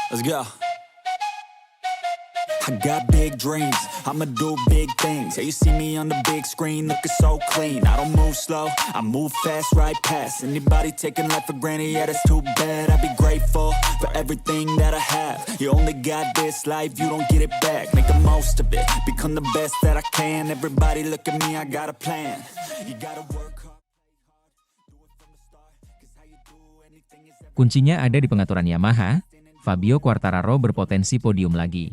Let's go. I got big dreams, I'ma do big things. Yeah, you see me on the big screen, looking so clean. I don't move slow, I move fast, right past anybody taking life for granted, yeah, that's too bad. I'd be grateful for everything that I have. You only got this life, you don't get it back. Make the most of it, become the best that I can. Everybody look at me, I got a plan. You gotta work hard, play hard, do it from the start, 'cause how you do anything is Kuncinya ada di pengaturan Yamaha. Fabio Quartararo berpotensi podium lagi.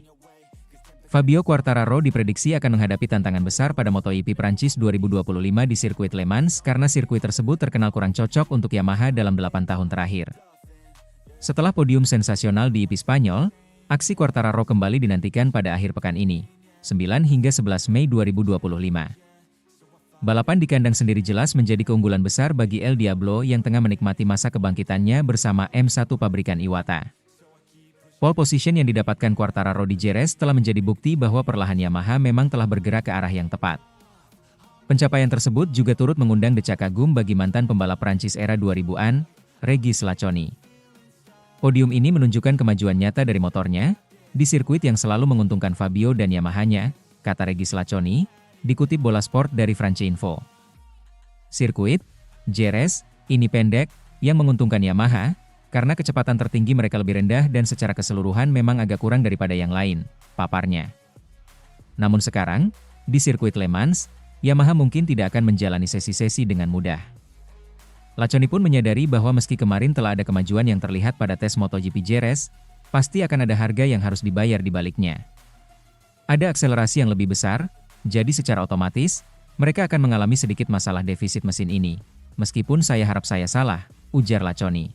Fabio Quartararo diprediksi akan menghadapi tantangan besar pada MotoGP Prancis 2025 di sirkuit Le Mans karena sirkuit tersebut terkenal kurang cocok untuk Yamaha dalam 8 tahun terakhir. Setelah podium sensasional di IP Spanyol, aksi Quartararo kembali dinantikan pada akhir pekan ini, 9 hingga 11 Mei 2025. Balapan di kandang sendiri jelas menjadi keunggulan besar bagi El Diablo yang tengah menikmati masa kebangkitannya bersama M1 pabrikan Iwata. Pole position yang didapatkan Quartararo di Jerez telah menjadi bukti bahwa perlahan Yamaha memang telah bergerak ke arah yang tepat. Pencapaian tersebut juga turut mengundang decak kagum bagi mantan pembalap Prancis era 2000-an, Régis Lachoni. Podium ini menunjukkan kemajuan nyata dari motornya, di sirkuit yang selalu menguntungkan Fabio dan Yamahanya, kata Régis Lachoni, dikutip Bola Sport dari France Info. Sirkuit, Jerez, ini pendek, yang menguntungkan Yamaha, karena kecepatan tertinggi mereka lebih rendah dan secara keseluruhan memang agak kurang daripada yang lain, paparnya. Namun sekarang, di sirkuit Le Mans, Yamaha mungkin tidak akan menjalani sesi-sesi dengan mudah. Lachoni pun menyadari bahwa meski kemarin telah ada kemajuan yang terlihat pada tes MotoGP Jerez, pasti akan ada harga yang harus dibayar di baliknya. Ada akselerasi yang lebih besar, jadi secara otomatis, mereka akan mengalami sedikit masalah defisit mesin ini. Meskipun saya harap saya salah, ujar Lachoni.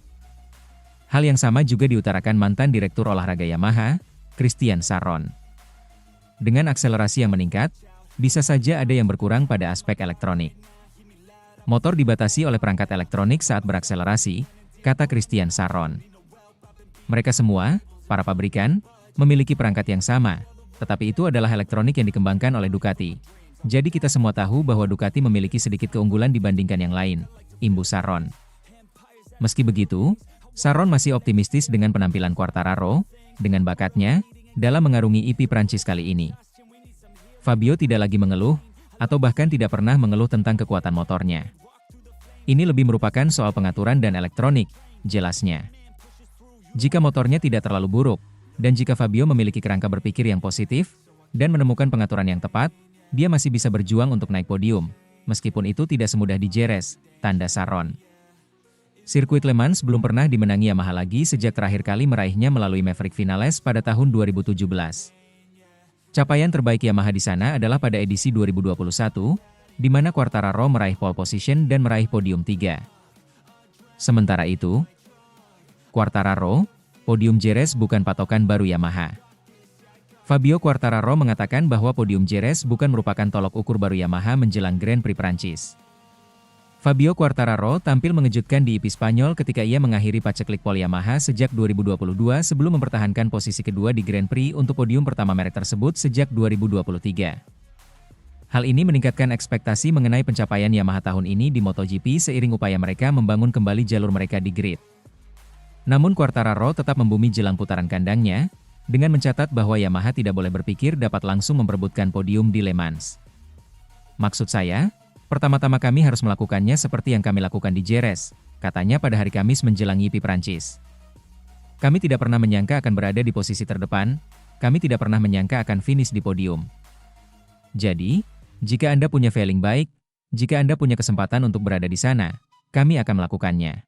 Hal yang sama juga diutarakan mantan Direktur Olahraga Yamaha, Christian Sarron. Dengan akselerasi yang meningkat, bisa saja ada yang berkurang pada aspek elektronik. Motor dibatasi oleh perangkat elektronik saat berakselerasi, kata Christian Sarron. Mereka semua, para pabrikan, memiliki perangkat yang sama, tetapi itu adalah elektronik yang dikembangkan oleh Ducati. Jadi kita semua tahu bahwa Ducati memiliki sedikit keunggulan dibandingkan yang lain, imbus Sarron. Meski begitu, Sarron masih optimistis dengan penampilan Quartararo, dengan bakatnya, dalam mengarungi IP Prancis kali ini. Fabio tidak lagi mengeluh, atau bahkan tidak pernah mengeluh tentang kekuatan motornya. Ini lebih merupakan soal pengaturan dan elektronik, jelasnya. Jika motornya tidak terlalu buruk, dan jika Fabio memiliki kerangka berpikir yang positif, dan menemukan pengaturan yang tepat, dia masih bisa berjuang untuk naik podium, meskipun itu tidak semudah di Jerez, tanda Sarron. Sirkuit Le Mans belum pernah dimenangi Yamaha lagi sejak terakhir kali meraihnya melalui Maverick Vinales pada tahun 2017. Capaian terbaik Yamaha di sana adalah pada edisi 2021, di mana Quartararo meraih pole position dan meraih podium 3. Sementara itu, Quartararo, podium Jerez bukan patokan baru Yamaha. Fabio Quartararo mengatakan bahwa podium Jerez bukan merupakan tolok ukur baru Yamaha menjelang Grand Prix Prancis. Fabio Quartararo tampil mengejutkan di IP Spanyol ketika ia mengakhiri paceklik pole Yamaha sejak 2022 sebelum mempertahankan posisi kedua di Grand Prix untuk podium pertama merek tersebut sejak 2023. Hal ini meningkatkan ekspektasi mengenai pencapaian Yamaha tahun ini di MotoGP seiring upaya mereka membangun kembali jalur mereka di grid. Namun Quartararo tetap membumi jelang putaran kandangnya, dengan mencatat bahwa Yamaha tidak boleh berpikir dapat langsung memperebutkan podium di Le Mans. Maksud saya, pertama-tama kami harus melakukannya seperti yang kami lakukan di Jerez, katanya pada hari Kamis menjelang IP Prancis. Kami tidak pernah menyangka akan berada di posisi terdepan, kami tidak pernah menyangka akan finish di podium. Jadi, jika Anda punya feeling baik, jika Anda punya kesempatan untuk berada di sana, kami akan melakukannya.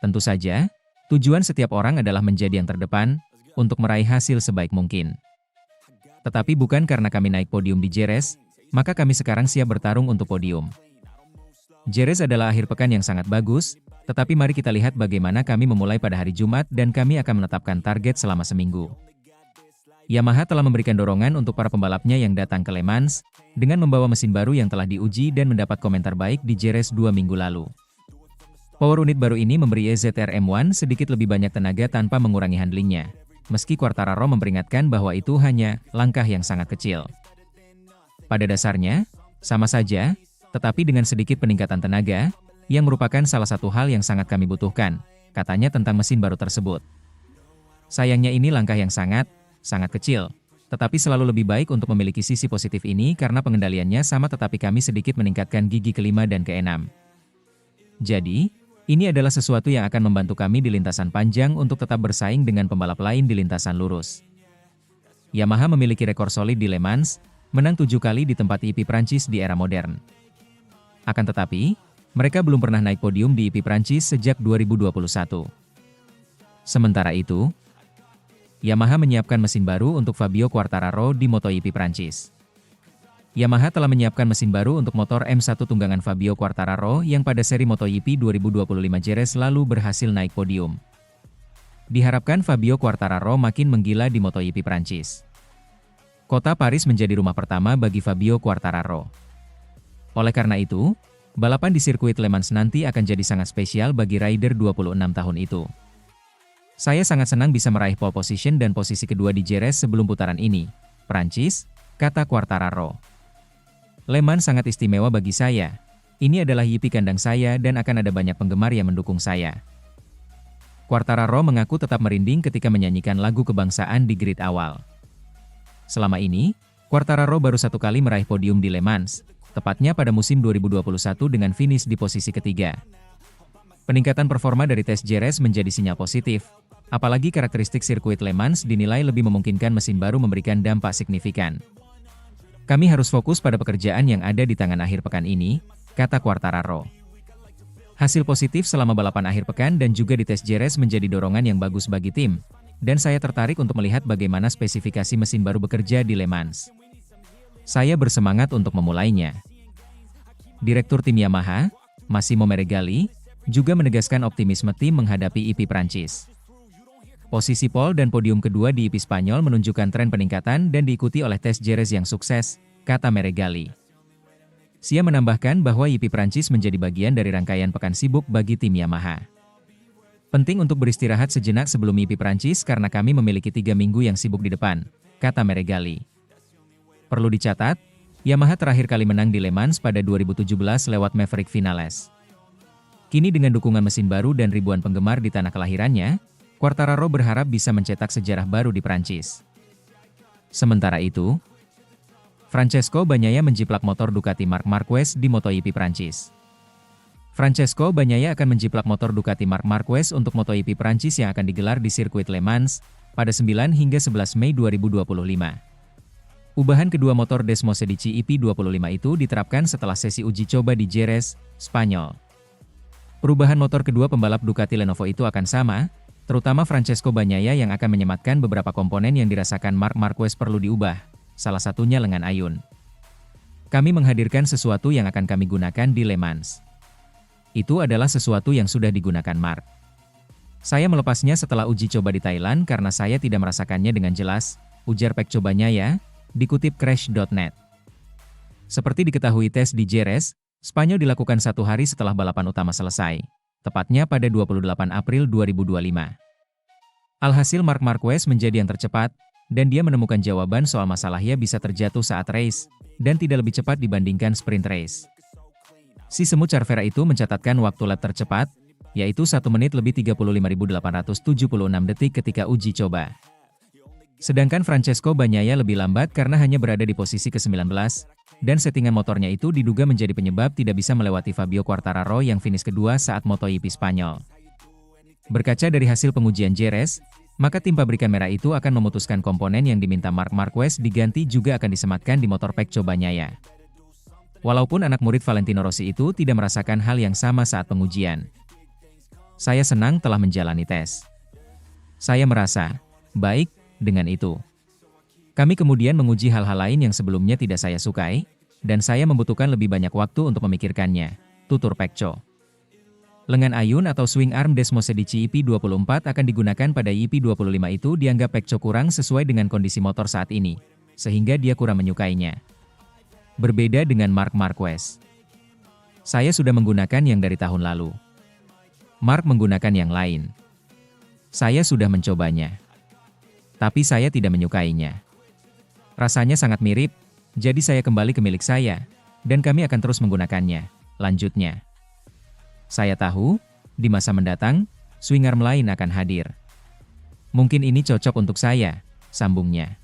Tentu saja, tujuan setiap orang adalah menjadi yang terdepan, untuk meraih hasil sebaik mungkin. Tetapi bukan karena kami naik podium di Jerez, maka kami sekarang siap bertarung untuk podium. Jerez adalah akhir pekan yang sangat bagus, tetapi mari kita lihat bagaimana kami memulai pada hari Jumat dan kami akan menetapkan target selama seminggu. Yamaha telah memberikan dorongan untuk para pembalapnya yang datang ke Le Mans, dengan membawa mesin baru yang telah diuji dan mendapat komentar baik di Jerez 2 minggu lalu. Power unit baru ini memberi EZR M1 sedikit lebih banyak tenaga tanpa mengurangi handlingnya, meski Quartararo memperingatkan bahwa itu hanya langkah yang sangat kecil. Pada dasarnya, sama saja, tetapi dengan sedikit peningkatan tenaga, yang merupakan salah satu hal yang sangat kami butuhkan, katanya tentang mesin baru tersebut. Sayangnya ini langkah yang sangat kecil. Tetapi selalu lebih baik untuk memiliki sisi positif ini karena pengendaliannya sama tetapi kami sedikit meningkatkan gigi kelima dan keenam. Jadi, ini adalah sesuatu yang akan membantu kami di lintasan panjang untuk tetap bersaing dengan pembalap lain di lintasan lurus. Yamaha memiliki rekor solid di Le Mans, menang 7 kali di tempat IP Prancis di era modern. Akan tetapi, mereka belum pernah naik podium di IP Prancis sejak 2021. Sementara itu, Yamaha menyiapkan mesin baru untuk Fabio Quartararo di MotoGP Prancis. Yamaha telah menyiapkan mesin baru untuk motor M1 tunggangan Fabio Quartararo yang pada seri MotoGP 2025 Jerez lalu berhasil naik podium. Diharapkan Fabio Quartararo makin menggila di MotoGP Prancis. Kota Paris menjadi rumah pertama bagi Fabio Quartararo. Oleh karena itu, balapan di sirkuit Le Mans nanti akan jadi sangat spesial bagi rider 26 tahun itu. Saya sangat senang bisa meraih pole position dan posisi kedua di Jerez sebelum putaran ini, Prancis, kata Quartararo. Le Mans sangat istimewa bagi saya. Ini adalah YP kandang saya dan akan ada banyak penggemar yang mendukung saya. Quartararo mengaku tetap merinding ketika menyanyikan lagu kebangsaan di grid awal. Selama ini, Quartararo baru 1 kali meraih podium di Le Mans, tepatnya pada musim 2021 dengan finish di posisi ketiga. Peningkatan performa dari tes Jerez menjadi sinyal positif, apalagi karakteristik sirkuit Le Mans dinilai lebih memungkinkan mesin baru memberikan dampak signifikan. Kami harus fokus pada pekerjaan yang ada di tangan akhir pekan ini, kata Quartararo. Hasil positif selama balapan akhir pekan dan juga di tes Jerez menjadi dorongan yang bagus bagi tim, dan saya tertarik untuk melihat bagaimana spesifikasi mesin baru bekerja di Le Mans. Saya bersemangat untuk memulainya. Direktur tim Yamaha, Massimo Meregali, juga menegaskan optimisme tim menghadapi IP Prancis. Posisi pole dan podium kedua di IP Spanyol menunjukkan tren peningkatan dan diikuti oleh tes Jerez yang sukses, kata Meregali. Sia menambahkan bahwa IP Prancis menjadi bagian dari rangkaian pekan sibuk bagi tim Yamaha. Penting untuk beristirahat sejenak sebelum IP Prancis karena kami memiliki 3 minggu yang sibuk di depan, kata Meregali. Perlu dicatat, Yamaha terakhir kali menang di Le Mans pada 2017 lewat Maverick Vinales. Kini dengan dukungan mesin baru dan ribuan penggemar di tanah kelahirannya, Quartararo berharap bisa mencetak sejarah baru di Prancis. Sementara itu, Francesco Bagnaia menjiplak motor Ducati Marc Marquez di MotoGP Prancis. Francesco Bagnaia akan menjiplak motor Ducati Marc Marquez untuk MotoGP Prancis yang akan digelar di sirkuit Le Mans pada 9 hingga 11 Mei 2025. Ubahan kedua motor Desmosedici IP25 itu diterapkan setelah sesi uji coba di Jerez, Spanyol. Perubahan motor kedua pembalap Ducati Lenovo itu akan sama, terutama Francesco Bagnaia yang akan menyematkan beberapa komponen yang dirasakan Marc Marquez perlu diubah, salah satunya lengan ayun. Kami menghadirkan sesuatu yang akan kami gunakan di Le Mans. Itu adalah sesuatu yang sudah digunakan Marc. Saya melepasnya setelah uji coba di Thailand karena saya tidak merasakannya dengan jelas, ujar Pecco Bagnaia, dikutip Crash.net. Seperti diketahui tes di Jerez, Spanyol dilakukan 1 hari setelah balapan utama selesai, tepatnya pada 28 April 2025. Alhasil Marc Marquez menjadi yang tercepat, dan dia menemukan jawaban soal masalahnya bisa terjatuh saat race, dan tidak lebih cepat dibandingkan sprint race. Si semut Cervera itu mencatatkan waktu lap tercepat, yaitu 1 menit lebih 35.876 detik ketika uji coba. Sedangkan Francesco Bagnaia lebih lambat karena hanya berada di posisi ke-19, dan settingan motornya itu diduga menjadi penyebab tidak bisa melewati Fabio Quartararo yang finish kedua saat MotoGP Spanyol. Berkaca dari hasil pengujian Jerez, maka tim pabrikan merah itu akan memutuskan komponen yang diminta Marc Marquez diganti juga akan disematkan di motor Pecco Bagnaia. Walaupun anak murid Valentino Rossi itu tidak merasakan hal yang sama saat pengujian. Saya senang telah menjalani tes. Saya merasa baik dengan itu. Kami kemudian menguji hal-hal lain yang sebelumnya tidak saya sukai, dan saya membutuhkan lebih banyak waktu untuk memikirkannya, tutur Pecco. Lengan ayun atau swing arm Desmosedici IP24 akan digunakan pada IP25 itu dianggap Pecco kurang sesuai dengan kondisi motor saat ini, sehingga dia kurang menyukainya. Berbeda dengan Marc Marquez. Saya sudah menggunakan yang dari tahun lalu. Marc menggunakan yang lain. Saya sudah mencobanya. Tapi saya tidak menyukainya. Rasanya sangat mirip, jadi saya kembali ke milik saya, dan kami akan terus menggunakannya, lanjutnya. Saya tahu, di masa mendatang, swing arm lain akan hadir. Mungkin ini cocok untuk saya, sambungnya.